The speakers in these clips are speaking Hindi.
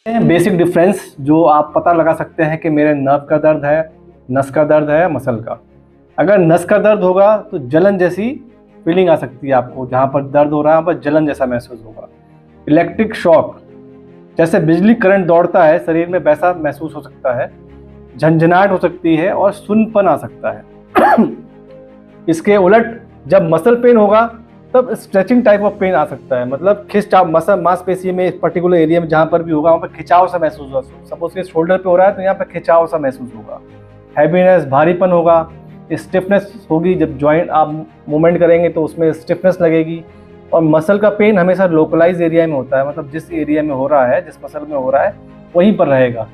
बेसिक डिफरेंस जो आप पता लगा सकते हैं कि मेरे नर्व का दर्द है, नस का दर्द है, मसल का। अगर नस का दर्द होगा तो जलन जैसी फीलिंग आ सकती है आपको, जहाँ पर दर्द हो रहा है वहाँ पर जलन जैसा महसूस होगा। इलेक्ट्रिक शॉक, जैसे बिजली करंट दौड़ता है शरीर में वैसा महसूस हो सकता है। झंझनाहट हो सकती है और सुन्नपन आ सकता है। इसके उलट जब मसल पेन होगा तब स्ट्रेचिंग टाइप ऑफ पेन आ सकता है, मतलब खिंचाव, मसल मांसपेशी में इस पर्टिकुलर एरिया में जहाँ पर भी होगा वहाँ पर खिंचाव सा महसूस होगा। सपोज के शोल्डर पे हो रहा है तो यहाँ पर खिंचाव सा महसूस होगा। हैवीनेस, भारीपन होगा। स्टिफनेस होगी, जब जॉइंट आप मूवमेंट करेंगे तो उसमें स्टिफनेस लगेगी। और मसल का पेन हमेशा लोकलाइज एरिया में होता है, मतलब जिस एरिया में हो रहा है, जिस मसल में हो रहा है वहीं पर रहेगा।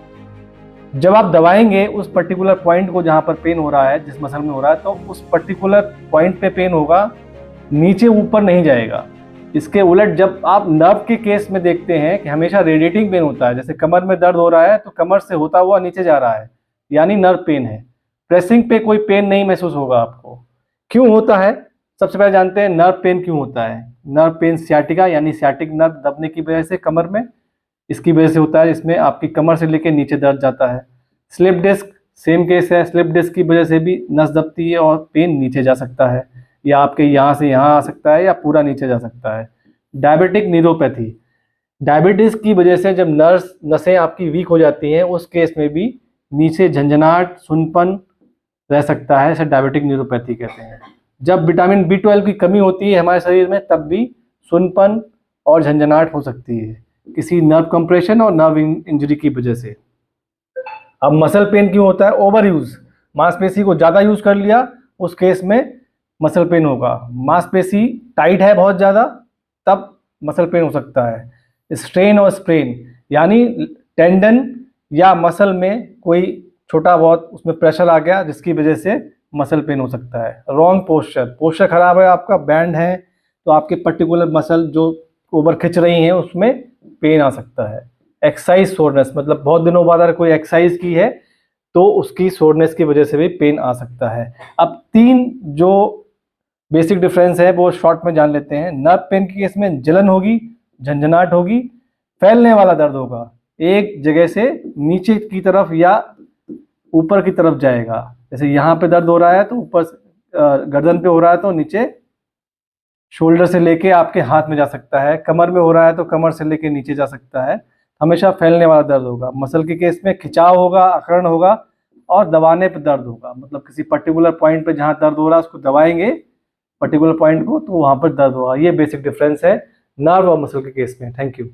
जब आप दबाएंगे उस पर्टिकुलर पॉइंट को जहाँ पर पेन हो रहा है, जिस मसल में हो रहा है, तो उस पर्टिकुलर पॉइंट पे पेन होगा, नीचे ऊपर नहीं जाएगा। इसके उलट जब आप नर्व के केस में देखते हैं कि हमेशा रेडिएटिंग पेन होता है, जैसे कमर में दर्द हो रहा है तो कमर से होता हुआ नीचे जा रहा है, यानी नर्व पेन है। प्रेसिंग पे कोई पेन नहीं महसूस होगा आपको। क्यों होता है? सबसे पहले जानते हैं नर्व पेन क्यों होता है। नर्व पेन सियाटिका यानी सियाटिक नर्व दबने की वजह से कमर में, इसकी वजह से होता है। इसमें आपकी कमर से लेकर नीचे दर्द जाता है। स्लिप डिस्क सेम केस है। स्लिप डिस्क की वजह से भी नस दबती है और पेन नीचे जा सकता है, या आपके यहाँ से यहाँ आ सकता है या पूरा नीचे जा सकता है। डायबिटिक न्यूरोपैथी, डायबिटीज की वजह से जब नसें आपकी वीक हो जाती हैं उस केस में भी नीचे झंझनाहट, सुन्नपन रह सकता है। इसे डायबिटिक न्यूरोपैथी कहते हैं। जब विटामिन B12 की कमी होती है हमारे शरीर में तब भी सुन्नपन और झंझनाहट हो सकती है, किसी नर्व कंप्रेशन और नर्व इंजरी की वजह से। अब मसल पेन क्यों होता है? ओवर यूज, मांसपेशी को ज़्यादा यूज कर लिया उस केस में मसल पेन होगा। मांसपेशी टाइट है बहुत ज़्यादा तब मसल पेन हो सकता है। स्ट्रेन और स्प्रेन, यानी टेंडन या मसल में कोई छोटा बहुत उसमें प्रेशर आ गया जिसकी वजह से मसल पेन हो सकता है। रॉन्ग पोस्चर, पोस्चर खराब है आपका, बैंड है तो आपके पर्टिकुलर मसल जो ओवर खिंच रही हैं उसमें पेन आ सकता है। एक्सरसाइज सोरनेस, मतलब बहुत दिनों बाद अगर कोई एक्सरसाइज की है तो उसकी सोरनेस की वजह से भी पेन आ सकता है। अब 3 जो बेसिक डिफरेंस है वो शॉर्ट में जान लेते हैं। नर्व पेन के केस में जलन होगी, झंझनाहट होगी, फैलने वाला दर्द होगा, एक जगह से नीचे की तरफ या ऊपर की तरफ जाएगा। जैसे यहाँ पे दर्द हो रहा है तो ऊपर गर्दन पे हो रहा है तो नीचे शोल्डर से लेके आपके हाथ में जा सकता है। कमर में हो रहा है तो कमर से लेके नीचे जा सकता है। हमेशा फैलने वाला दर्द होगा। मसल के केस में खिंचाव होगा, अकड़न होगा और दबाने पे दर्द होगा, मतलब किसी पर्टिकुलर पॉइंट पे जहाँ दर्द हो रहा है उसको दबाएंगे पर्टिकुलर पॉइंट को तो वहाँ पर दर्द होगा। ये बेसिक डिफरेंस है नर्व और मसल के केस में। Thank you.